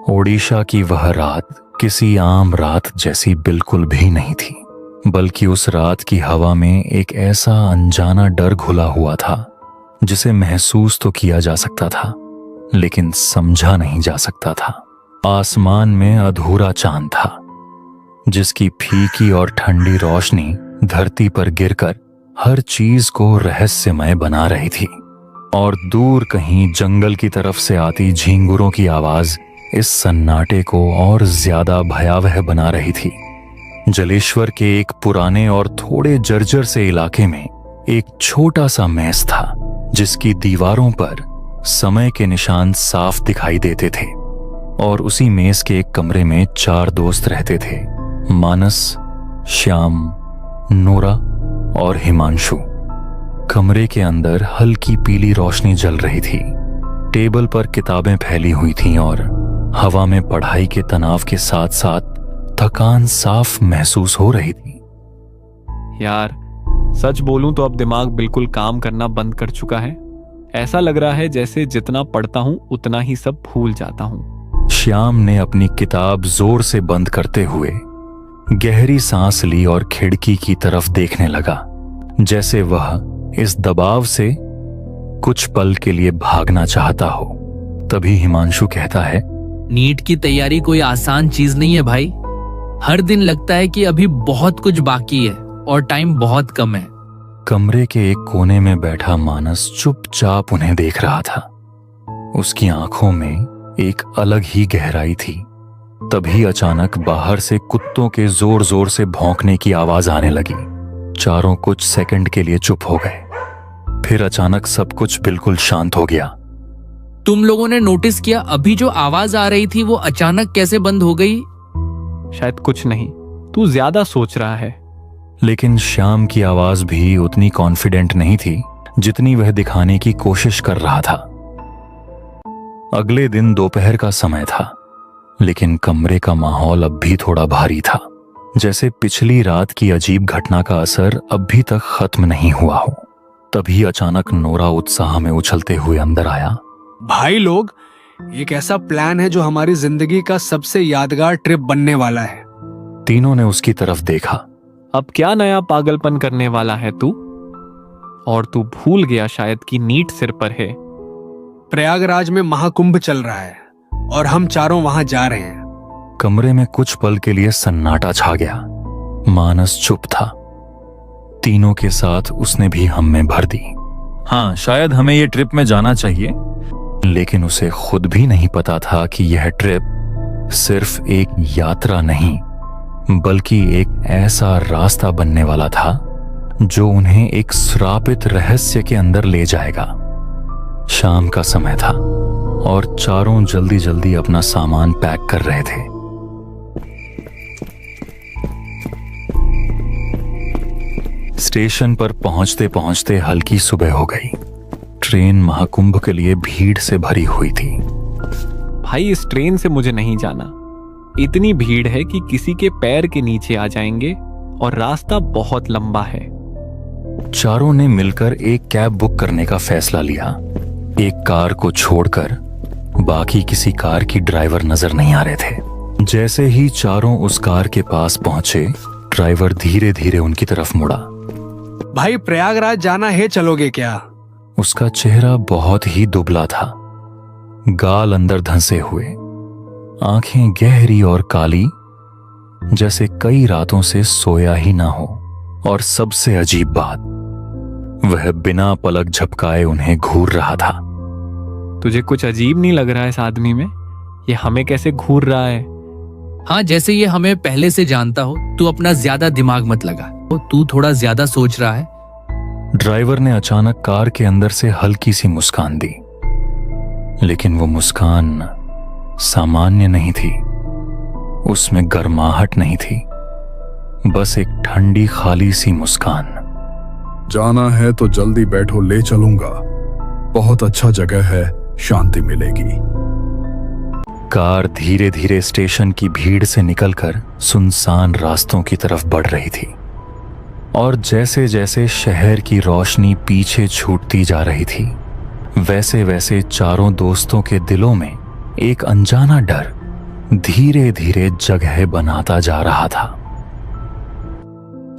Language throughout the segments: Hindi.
ओडिशा की वह रात किसी आम रात जैसी बिल्कुल भी नहीं थी, बल्कि उस रात की हवा में एक ऐसा अनजाना डर घुला हुआ था जिसे महसूस तो किया जा सकता था, लेकिन समझा नहीं जा सकता था। आसमान में अधूरा चांद था, जिसकी फीकी और ठंडी रोशनी धरती पर गिरकर हर चीज को रहस्यमय बना रही थी। और दूर कहीं जंगल की तरफ से आती झींगुरों की आवाज इस सन्नाटे को और ज्यादा भयावह बना रही थी। जलेश्वर के एक पुराने और थोड़े जर्जर से इलाके में एक छोटा सा मेस था, जिसकी दीवारों पर समय के निशान साफ दिखाई देते थे। और उसी मेस के एक कमरे में 4 दोस्त रहते थे, मानस, श्याम, नोरा और हिमांशु। कमरे के अंदर हल्की पीली रोशनी जल रही थी, टेबल पर किताबें फैली हुई थीं और हवा में पढ़ाई के तनाव के साथ साथ थकान साफ महसूस हो रही थी। यार, सच बोलूं तो अब दिमाग बिल्कुल काम करना बंद कर चुका है। ऐसा लग रहा है जैसे जितना पढ़ता हूं उतना ही सब भूल जाता हूं। श्याम ने अपनी किताब जोर से बंद करते हुए गहरी सांस ली और खिड़की की तरफ देखने लगा, जैसे वह इस दबाव से कुछ पल के लिए भागना चाहता हो। तभी हिमांशु कहता है, नीट की तैयारी कोई आसान चीज नहीं है भाई। हर दिन लगता है कि अभी बहुत कुछ बाकी है और टाइम बहुत कम है। कमरे के एक कोने में बैठा मानस चुपचाप उन्हें देख रहा था। उसकी आंखों में एक अलग ही गहराई थी। तभी अचानक बाहर से कुत्तों के जोर जोर से भौंकने की आवाज आने लगी। चारों कुछ सेकंड के लिए चुप हो गए। फिर अचानक सब कुछ बिल्कुल शांत हो गया। तुम लोगों ने नोटिस किया अभी जो आवाज आ रही थी वो अचानक कैसे बंद हो गई? शायद कुछ नहीं, तू ज्यादा सोच रहा है। लेकिन श्याम की आवाज भी उतनी कॉन्फिडेंट नहीं थी जितनी वह दिखाने की कोशिश कर रहा था। अगले दिन दोपहर का समय था, लेकिन कमरे का माहौल अब भी थोड़ा भारी था, जैसे पिछली रात की अजीब घटना का असर अभी तक खत्म नहीं हुआ हो। तभी अचानक नोरा उत्साह में उछलते हुए अंदर आया। भाई लोग, एक ऐसा प्लान है जो हमारी जिंदगी का सबसे यादगार ट्रिप बनने वाला है। तीनों ने उसकी तरफ देखा। अब क्या नया पागलपन करने वाला है तू? और तू भूल गया शायद कि नीट सिर पर है। प्रयागराज में महाकुंभ चल रहा है और हम चारों वहां जा रहे हैं। कमरे में कुछ पल के लिए सन्नाटा छा गया। मानस चुप था। तीनों के साथ उसने भी हम में भर दी। हाँ, शायद हमें ये ट्रिप में जाना चाहिए, लेकिन उसे खुद भी नहीं पता था कि यह ट्रिप सिर्फ एक यात्रा नहीं, बल्कि एक ऐसा रास्ता बनने वाला था जो उन्हें एक श्रापित रहस्य के अंदर ले जाएगा। शाम का समय था और चारों जल्दी जल्दी अपना सामान पैक कर रहे थे। स्टेशन पर पहुंचते पहुंचते हल्की सुबह हो गई। ट्रेन महाकुंभ के लिए भीड़ से भरी हुई थी। भाई, इस ट्रेन से मुझे नहीं जाना। इतनी भीड़ है कि किसी के पैर के नीचे आ जाएंगे और रास्ता बहुत लंबा है। चारों ने मिलकर एक कैब बुक करने का फैसला लिया। एक कार को छोड़कर बाकी किसी कार की ड्राइवर नजर नहीं आ रहे थे। जैसे ही चारों उस कार के पास पहुंचे, ड्राइवर धीरे धीरे उनकी तरफ मुड़ा। भाई, प्रयागराज जाना है, चलोगे क्या? उसका चेहरा बहुत ही दुबला था, गाल अंदर धंसे हुए, आंखें गहरी और काली, जैसे कई रातों से सोया ही ना हो। और सबसे अजीब बात, वह बिना पलक झपकाए उन्हें घूर रहा था। तुझे कुछ अजीब नहीं लग रहा है इस आदमी में? ये हमें कैसे घूर रहा है? हाँ, जैसे ये हमें पहले से जानता हो। तू अपना ज्यादा दिमाग मत लगा, तू थोड़ा ज्यादा सोच रहा है। ड्राइवर ने अचानक कार के अंदर से हल्की सी मुस्कान दी, लेकिन वो मुस्कान सामान्य नहीं थी। उसमें गर्माहट नहीं थी, बस एक ठंडी खाली सी मुस्कान। जाना है तो जल्दी बैठो, ले चलूंगा। बहुत अच्छा जगह है, शांति मिलेगी। कार धीरे धीरे स्टेशन की भीड़ से निकलकर सुनसान रास्तों की तरफ बढ़ रही थी। और जैसे जैसे शहर की रोशनी पीछे छूटती जा रही थी, वैसे वैसे चारों दोस्तों के दिलों में एक अनजाना डर धीरे धीरे जगह बनाता जा रहा था।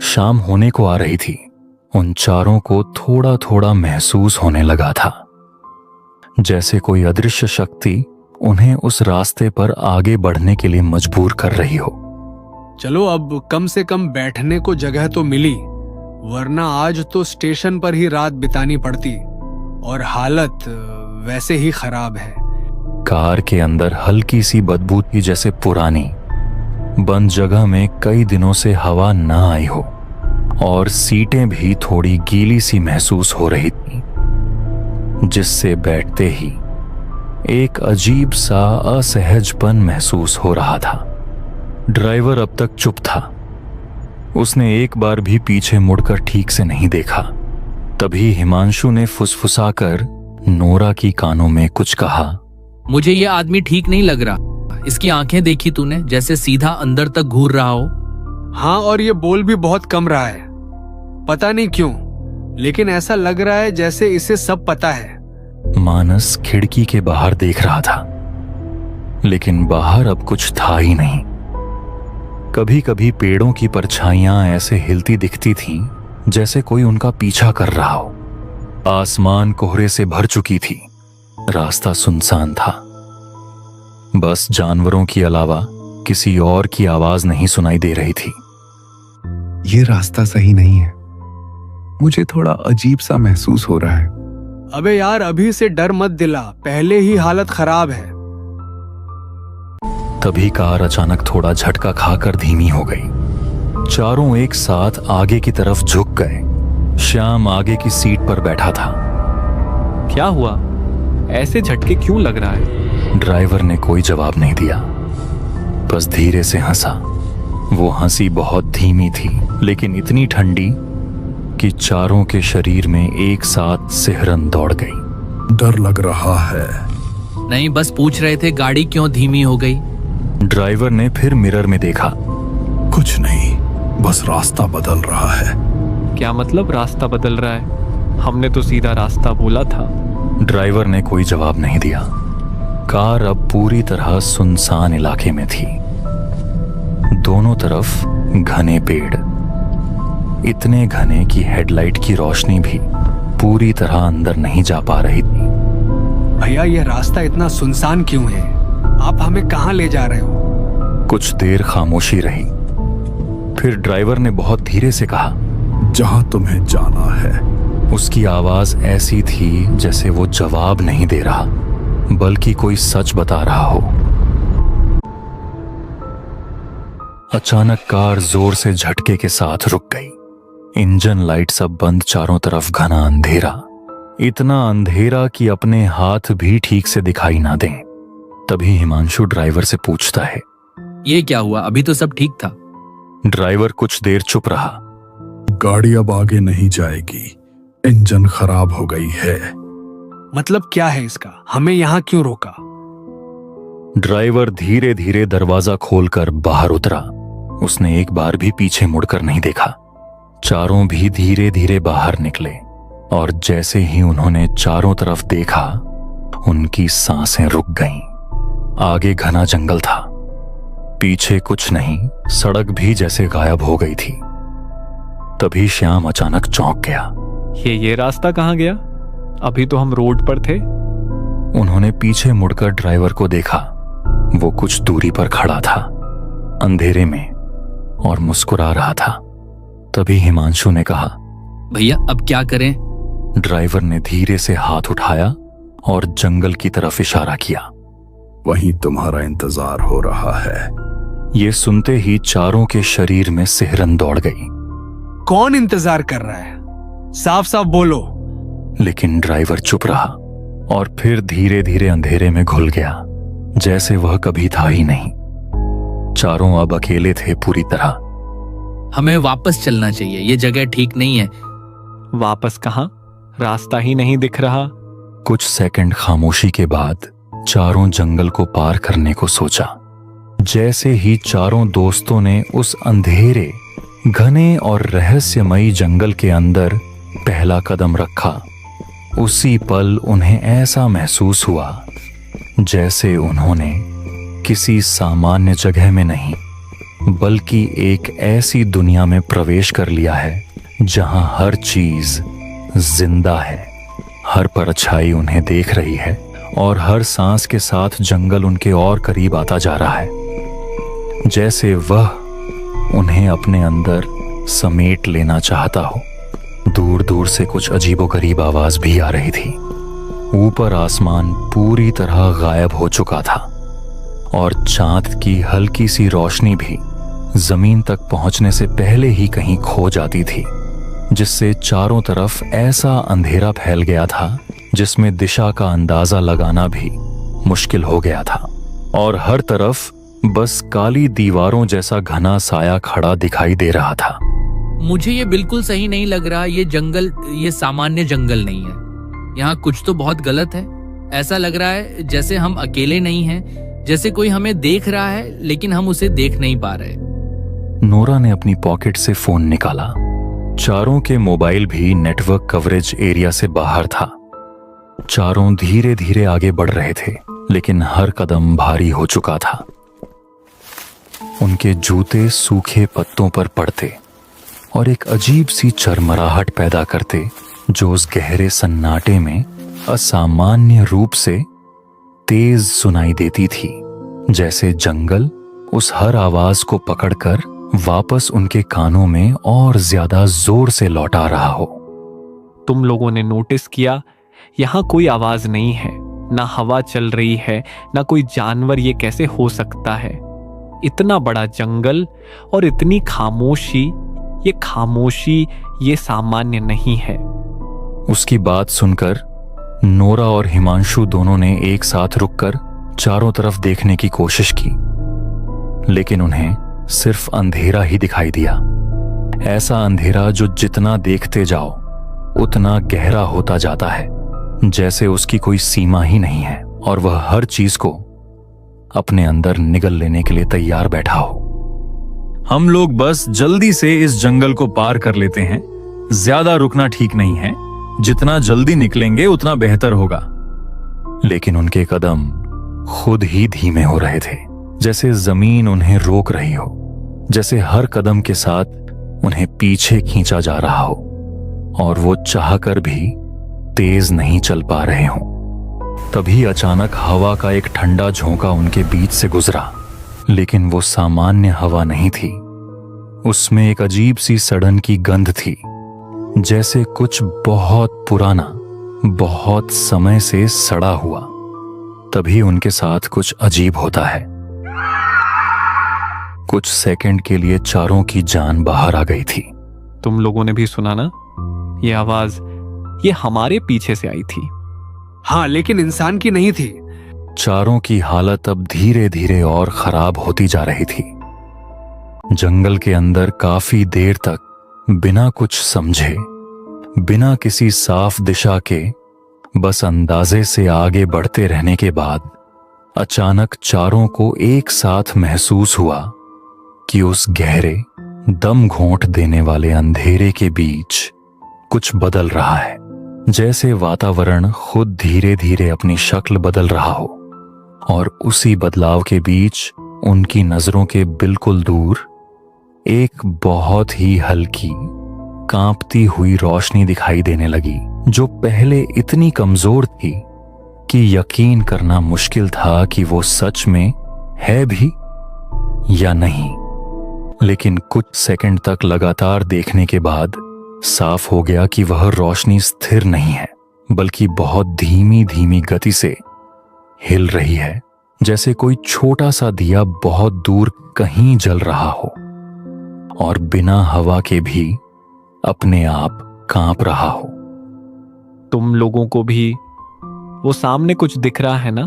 शाम होने को आ रही थी। उन चारों को थोड़ा थोड़ा महसूस होने लगा था, जैसे कोई अदृश्य शक्ति उन्हें उस रास्ते पर आगे बढ़ने के लिए मजबूर कर रही हो। चलो अब कम से कम बैठने को जगह तो मिली, वरना आज तो स्टेशन पर ही रात बितानी पड़ती और हालत वैसे ही खराब है। कार के अंदर हल्की सी बदबू थी, जैसे पुरानी बंद जगह में कई दिनों से हवा न आई हो, और सीटें भी थोड़ी गीली सी महसूस हो रही थी, जिससे बैठते ही एक अजीब सा असहजपन महसूस हो रहा था। ड्राइवर अब तक चुप था। उसने एक बार भी पीछे मुड़कर ठीक से नहीं देखा। तभी हिमांशु ने फुसफुसाकर नोरा की कानों में कुछ कहा। मुझे ये आदमी ठीक नहीं लग रहा। इसकी आंखें देखी तूने, जैसे सीधा अंदर तक घूर रहा हो। हाँ, और ये बोल भी बहुत कम रहा है, पता नहीं क्यों, लेकिन ऐसा लग रहा है जैसे इसे सब पता है। मानस खिड़की के बाहर देख रहा था, लेकिन बाहर अब कुछ था ही नहीं। कभी कभी पेड़ों की परछाइयां ऐसे हिलती दिखती थीं, जैसे कोई उनका पीछा कर रहा हो। आसमान कोहरे से भर चुकी थी। रास्ता सुनसान था। बस जानवरों के अलावा किसी और की आवाज नहीं सुनाई दे रही थी। ये रास्ता सही नहीं है, मुझे थोड़ा अजीब सा महसूस हो रहा है। अबे यार, अभी से डर मत दिला, पहले ही हालत खराब है। तभी कार अचानक थोड़ा झटका खाकर धीमी हो गई। चारों एक साथ आगे की तरफ झुक गए। श्याम आगे की सीट पर बैठा था। क्या हुआ? ऐसे झटके क्यों लग रहा है? ड्राइवर ने कोई जवाब नहीं दिया, बस धीरे से हंसा। वो हंसी बहुत धीमी थी, लेकिन इतनी ठंडी कि चारों के शरीर में एक साथ सिहरन दौड़ गई। डर लग रहा है। नहीं, बस पूछ रहे थे गाड़ी क्यों धीमी हो गई। ड्राइवर ने फिर मिरर में देखा। कुछ नहीं, बस रास्ता बदल रहा है। क्या मतलब रास्ता बदल रहा है? हमने तो सीधा रास्ता बोला था। ड्राइवर ने कोई जवाब नहीं दिया। कार अब पूरी तरह सुनसान इलाके में थी। दोनों तरफ घने पेड़, इतने घने कि हेडलाइट की रोशनी भी पूरी तरह अंदर नहीं जा पा रही थी। भैया, ये रास्ता इतना सुनसान क्यों है? आप हमें कहाँ ले जा रहे हो? कुछ देर खामोशी रही। फिर ड्राइवर ने बहुत धीरे से कहा, जहां तुम्हें जाना है। उसकी आवाज ऐसी थी जैसे वो जवाब नहीं दे रहा, बल्कि कोई सच बता रहा हो। अचानक कार जोर से झटके के साथ रुक गई। इंजन लाइट सब बंद, चारों तरफ घना अंधेरा, इतना अंधेरा कि अपने हाथ भी ठीक से दिखाई ना दें। तभी हिमांशु ड्राइवर से पूछता है, ये क्या हुआ? अभी तो सब ठीक था। ड्राइवर कुछ देर चुप रहा। गाड़ी अब आगे नहीं जाएगी, इंजन खराब हो गई है। मतलब क्या है इसका? हमें यहाँ क्यों रोका? ड्राइवर धीरे धीरे दरवाजा खोलकर बाहर उतरा। उसने एक बार भी पीछे मुड़कर नहीं देखा। चारों भी धीरे धीरे बाहर निकले, और जैसे ही उन्होंने चारों तरफ देखा, उनकी सांसें रुक गईं। आगे घना जंगल था, पीछे कुछ नहीं, सड़क भी जैसे गायब हो गई थी। तभी श्याम अचानक चौंक गया। ये रास्ता कहाँ गया? अभी तो हम रोड पर थे। उन्होंने पीछे मुड़कर ड्राइवर को देखा। वो कुछ दूरी पर खड़ा था, अंधेरे में, और मुस्कुरा रहा था। तभी हिमांशु ने कहा, भैया अब क्या करें? ड्राइवर ने धीरे से हाथ उठाया और जंगल की तरफ इशारा किया। वहीं तुम्हारा इंतजार हो रहा है। ये सुनते ही चारों के शरीर में सिहरन दौड़ गई। कौन इंतजार कर रहा है? साफ साफ बोलो। लेकिन ड्राइवर चुप रहा और फिर धीरे धीरे अंधेरे में घुल गया, जैसे वह कभी था ही नहीं। चारों अब अकेले थे पूरी तरह। हमें वापस चलना चाहिए, ये जगह ठीक नहीं है। वापस कहाँ? रास्ता ही नहीं दिख रहा। कुछ सेकंड खामोशी के बाद चारों जंगल को पार करने को सोचा। जैसे ही चारों दोस्तों ने उस अंधेरे, घने और रहस्यमयी जंगल के अंदर पहला कदम रखा, उसी पल उन्हें ऐसा महसूस हुआ जैसे उन्होंने किसी सामान्य जगह में नहीं, बल्कि एक ऐसी दुनिया में प्रवेश कर लिया है जहां हर चीज जिंदा है, हर परछाई उन्हें देख रही है और हर सांस के साथ जंगल उनके और करीब आता जा रहा है, जैसे वह उन्हें अपने अंदर समेट लेना चाहता हो। दूर दूर से कुछ अजीबोगरीब आवाज भी आ रही थी। ऊपर आसमान पूरी तरह गायब हो चुका था और चांद की हल्की सी रोशनी भी जमीन तक पहुंचने से पहले ही कहीं खो जाती थी, जिससे चारों तरफ ऐसा अंधेरा फैल गया था जिसमें दिशा का अंदाजा लगाना भी मुश्किल हो गया था। और हर तरफ बस काली दीवारों जैसा घना साया खड़ा दिखाई दे रहा था। मुझे ये बिल्कुल सही नहीं लग रहा। ये जंगल ये सामान्य जंगल नहीं है। यहाँ कुछ तो बहुत गलत है। ऐसा लग रहा है जैसे हम अकेले नहीं हैं, जैसे कोई हमें देख रहा है लेकिन हम उसे देख नहीं पा रहे। नोरा ने अपनी पॉकेट से फोन निकाला। चारों के मोबाइल भी नेटवर्क कवरेज एरिया से बाहर था। चारों धीरे धीरे आगे बढ़ रहे थे, लेकिन हर कदम भारी हो चुका था। उनके जूते सूखे पत्तों पर पड़ते और एक अजीब सी चरमराहट पैदा करते, जो उस गहरे सन्नाटे में असामान्य रूप से तेज सुनाई देती थी, जैसे जंगल उस हर आवाज को पकड़कर वापस उनके कानों में और ज्यादा जोर से लौटा रहा हो। तुम लोगों ने नोटिस किया, यहाँ कोई आवाज नहीं है, ना हवा चल रही है, ना कोई जानवर। ये कैसे हो सकता है? इतना बड़ा जंगल और इतनी खामोशी। ये सामान्य नहीं है। उसकी बात सुनकर नोरा और हिमांशु दोनों ने एक साथ रुककर चारों तरफ देखने की कोशिश की, लेकिन उन्हें सिर्फ अंधेरा ही दिखाई दिया। ऐसा अंधेरा जो जितना देखते जाओ उतना गहरा होता जाता है, जैसे उसकी कोई सीमा ही नहीं है और वह हर चीज को अपने अंदर निगल लेने के लिए तैयार बैठा हो। हम लोग बस जल्दी से इस जंगल को पार कर लेते हैं। ज्यादा रुकना ठीक नहीं है। जितना जल्दी निकलेंगे उतना बेहतर होगा। लेकिन उनके कदम खुद ही धीमे हो रहे थे, जैसे जमीन उन्हें रोक रही हो, जैसे हर कदम के साथ उन्हें पीछे खींचा जा रहा हो और वो चाहकर भी तेज नहीं चल पा रहे हों। तभी अचानक हवा का एक ठंडा झोंका उनके बीच से गुजरा, लेकिन वो सामान्य हवा नहीं थी। उसमें एक अजीब सी सड़न की गंध थी, जैसे कुछ बहुत पुराना, बहुत समय से सड़ा हुआ। तभी उनके साथ कुछ अजीब होता है। कुछ सेकंड के लिए चारों की जान बाहर आ गई थी। तुम लोगों ने भी सुना ना? ये आवाज ये हमारे पीछे से आई थी। हाँ, लेकिन इंसान की नहीं थी। चारों की हालत अब धीरे धीरे और खराब होती जा रही थी। जंगल के अंदर काफी देर तक बिना कुछ समझे, बिना किसी साफ दिशा के, बस अंदाजे से आगे बढ़ते रहने के बाद अचानक चारों को एक साथ महसूस हुआ कि उस गहरे, दम घोंट देने वाले अंधेरे के बीच कुछ बदल रहा है, जैसे वातावरण खुद धीरे धीरे अपनी शक्ल बदल रहा हो। और उसी बदलाव के बीच उनकी नजरों के बिल्कुल दूर एक बहुत ही हल्की, कांपती हुई रोशनी दिखाई देने लगी, जो पहले इतनी कमजोर थी कि यकीन करना मुश्किल था कि वो सच में है भी या नहीं। लेकिन कुछ सेकंड तक लगातार देखने के बाद साफ हो गया कि वह रोशनी स्थिर नहीं है, बल्कि बहुत धीमी धीमी गति से हिल रही है, जैसे कोई छोटा सा दिया बहुत दूर कहीं जल रहा हो और बिना हवा के भी अपने आप कांप रहा हो। तुम लोगों को भी वो सामने कुछ दिख रहा है ना?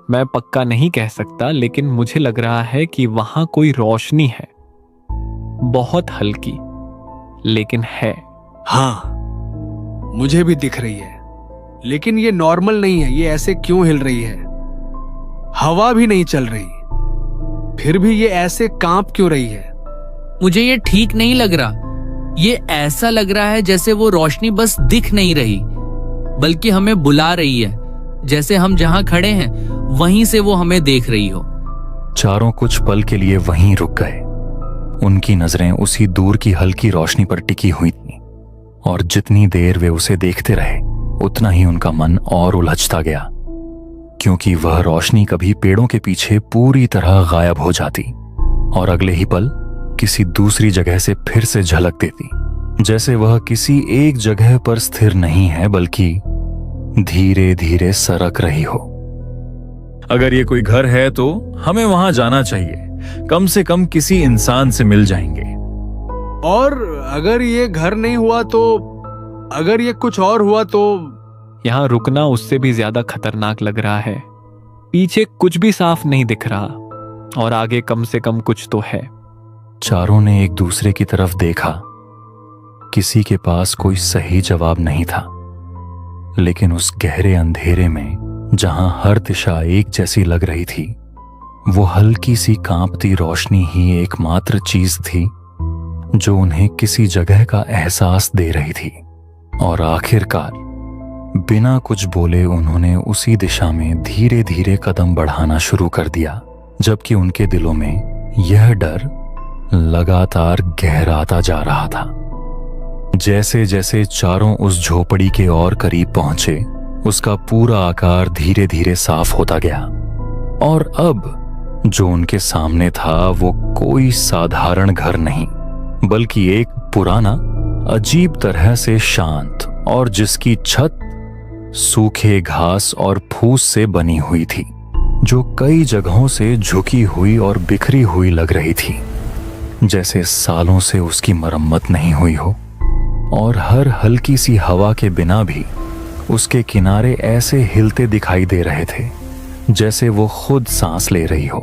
मैं पक्का नहीं कह सकता, लेकिन मुझे लग रहा है कि वहां कोई रोशनी है, बहुत हल्की, लेकिन है। हाँ, मुझे भी दिख रही है, लेकिन ये नॉर्मल नहीं है। ये ऐसे क्यों हिल रही है? हवा भी नहीं चल रही, फिर भी ये ऐसे कांप क्यों रही है? मुझे ये ठीक नहीं लग रहा। ये ऐसा लग रहा है जैसे वो रोशनी बस दिख नहीं रही, बल्कि हमें बुला रही है, जैसे हम जहां खड़े हैं वहीं से वो हमें देख रही हो। चारों कुछ पल के लिए वहीं रुक गए। उनकी नजरें उसी दूर की हल्की रोशनी पर टिकी हुई थीं, और जितनी देर वे उसे देखते रहे उतना ही उनका मन और उलझता गया, क्योंकि वह रोशनी कभी पेड़ों के पीछे पूरी तरह गायब हो जाती और अगले ही पल किसी दूसरी जगह से फिर से झलक देती, जैसे वह किसी एक जगह पर स्थिर नहीं है बल्कि धीरे धीरे सरक रही हो। अगर ये कोई घर है तो हमें वहां जाना चाहिए, कम से कम किसी इंसान से मिल जाएंगे। और अगर ये घर नहीं हुआ तो, अगर ये कुछ और हुआ तो? यहाँ रुकना उससे भी ज्यादा खतरनाक लग रहा है। पीछे कुछ भी साफ नहीं दिख रहा और आगे कम से कम कुछ तो है। चारों ने एक दूसरे की तरफ देखा। किसी के पास कोई सही जवाब नहीं था, लेकिन उस गहरे अंधेरे में जहां हर दिशा एक जैसी लग रही थी, वो हल्की सी कांपती रोशनी ही एकमात्र चीज थी जो उन्हें किसी जगह का एहसास दे रही थी। और आखिरकार बिना कुछ बोले उन्होंने उसी दिशा में धीरे धीरे कदम बढ़ाना शुरू कर दिया, जबकि उनके दिलों में यह डर लगातार गहराता जा रहा था। जैसे जैसे चारों उस झोपड़ी के और करीब पहुंचे, उसका पूरा आकार धीरे धीरे साफ होता गया, और अब जो उनके सामने था वो कोई साधारण घर नहीं, बल्कि एक पुराना, अजीब तरह से शांत और जिसकी छत सूखे घास और फूस से बनी हुई थी, जो कई जगहों से झुकी हुई और बिखरी हुई लग रही थी, जैसे सालों से उसकी मरम्मत नहीं हुई हो। और हर हल्की सी हवा के बिना भी उसके किनारे ऐसे हिलते दिखाई दे रहे थे जैसे वो खुद सांस ले रही हो।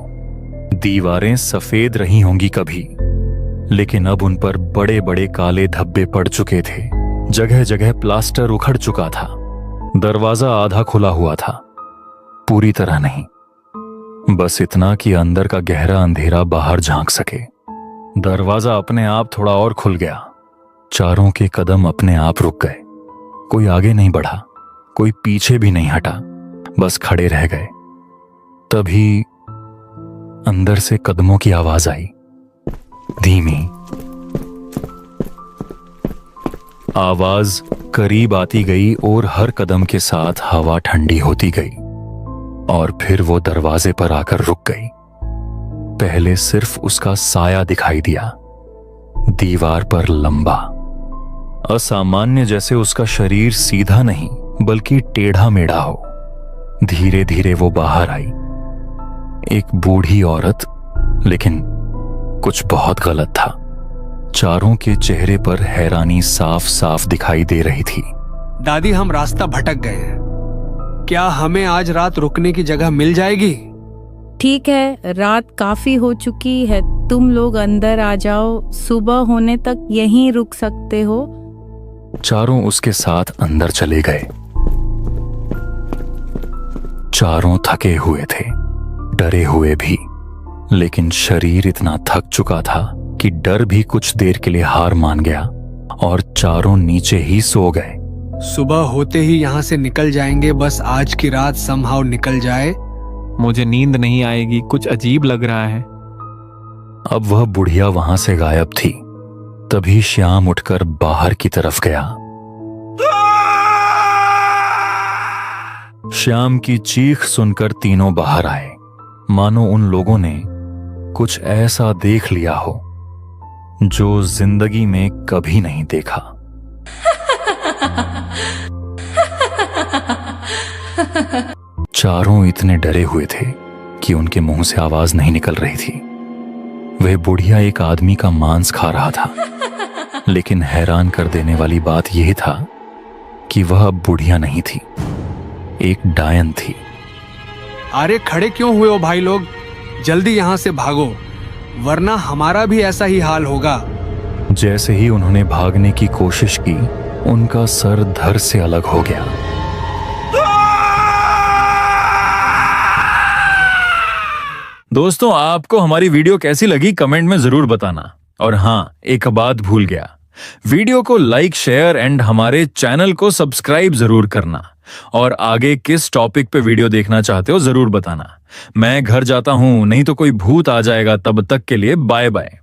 दीवारें सफेद रही होंगी कभी, लेकिन अब उन पर बड़े बड़े काले धब्बे पड़ चुके थे। जगह जगह प्लास्टर उखड़ चुका था। दरवाजा आधा खुला हुआ था, पूरी तरह नहीं, बस इतना कि अंदर का गहरा अंधेरा बाहर झांक सके। दरवाजा अपने आप थोड़ा और खुल गया। चारों के कदम अपने आप रुक गए। कोई आगे नहीं बढ़ा, कोई पीछे भी नहीं हटा, बस खड़े रह गए। तभी अंदर से कदमों की आवाज आई, धीमी। आवाज करीब आती गई और हर कदम के साथ हवा ठंडी होती गई, और फिर वो दरवाजे पर आकर रुक गई। पहले सिर्फ उसका साया दिखाई दिया, दीवार पर लंबा, असामान्य, जैसे उसका शरीर सीधा नहीं बल्कि टेढ़ा मेढ़ा हो। धीरे धीरे वो बाहर आई, एक बूढ़ी औरत, लेकिन कुछ बहुत गलत था। चारों के चेहरे पर हैरानी साफ साफ दिखाई दे रही थी। दादी, हम रास्ता भटक गए हैं, क्या हमें आज रात रुकने की जगह मिल जाएगी? ठीक है, रात काफी हो चुकी है, तुम लोग अंदर आ जाओ, सुबह होने तक यहीं रुक सकते हो। चारों उसके साथ अंदर चले गए। चारों थके हुए थे, डरे हुए भी, लेकिन शरीर इतना थक चुका था कि डर भी कुछ देर के लिए हार मान गया, और चारों नीचे ही सो गए। सुबह होते ही यहाँ से निकल जाएंगे, बस आज की रात समहाउ निकल जाए। मुझे नींद नहीं आएगी, कुछ अजीब लग रहा है। अब वह बुढ़िया वहां से गायब थी। तभी श्याम उठकर बाहर की तरफ गया। श्याम की चीख सुनकर तीनों बाहर आए, मानो उन लोगों ने कुछ ऐसा देख लिया हो जो जिंदगी में कभी नहीं देखा। चारों इतने डरे हुए थे कि उनके मुंह से आवाज नहीं निकल रही थी। वह बुढ़िया एक आदमी का मांस खा रहा था, लेकिन हैरान कर देने वाली बात यह था कि वह अब बुढ़िया नहीं थी, एक डायन थी। अरे खड़े क्यों हुए हो भाई लोग, जल्दी यहाँ से भागो, वरना हमारा भी ऐसा ही हाल होगा। जैसे ही उन्होंने भागने की कोशिश की, उनका सर धड़ से अलग हो गया। दोस्तों, आपको हमारी वीडियो कैसी लगी कमेंट में जरूर बताना। और हाँ, एक बात भूल गया, वीडियो को लाइक, शेयर एंड हमारे चैनल को सब्सक्राइब जरूर करना। और आगे किस टॉपिक पे वीडियो देखना चाहते हो जरूर बताना। मैं घर जाता हूं, नहीं तो कोई भूत आ जाएगा। तब तक के लिए बाय बाय।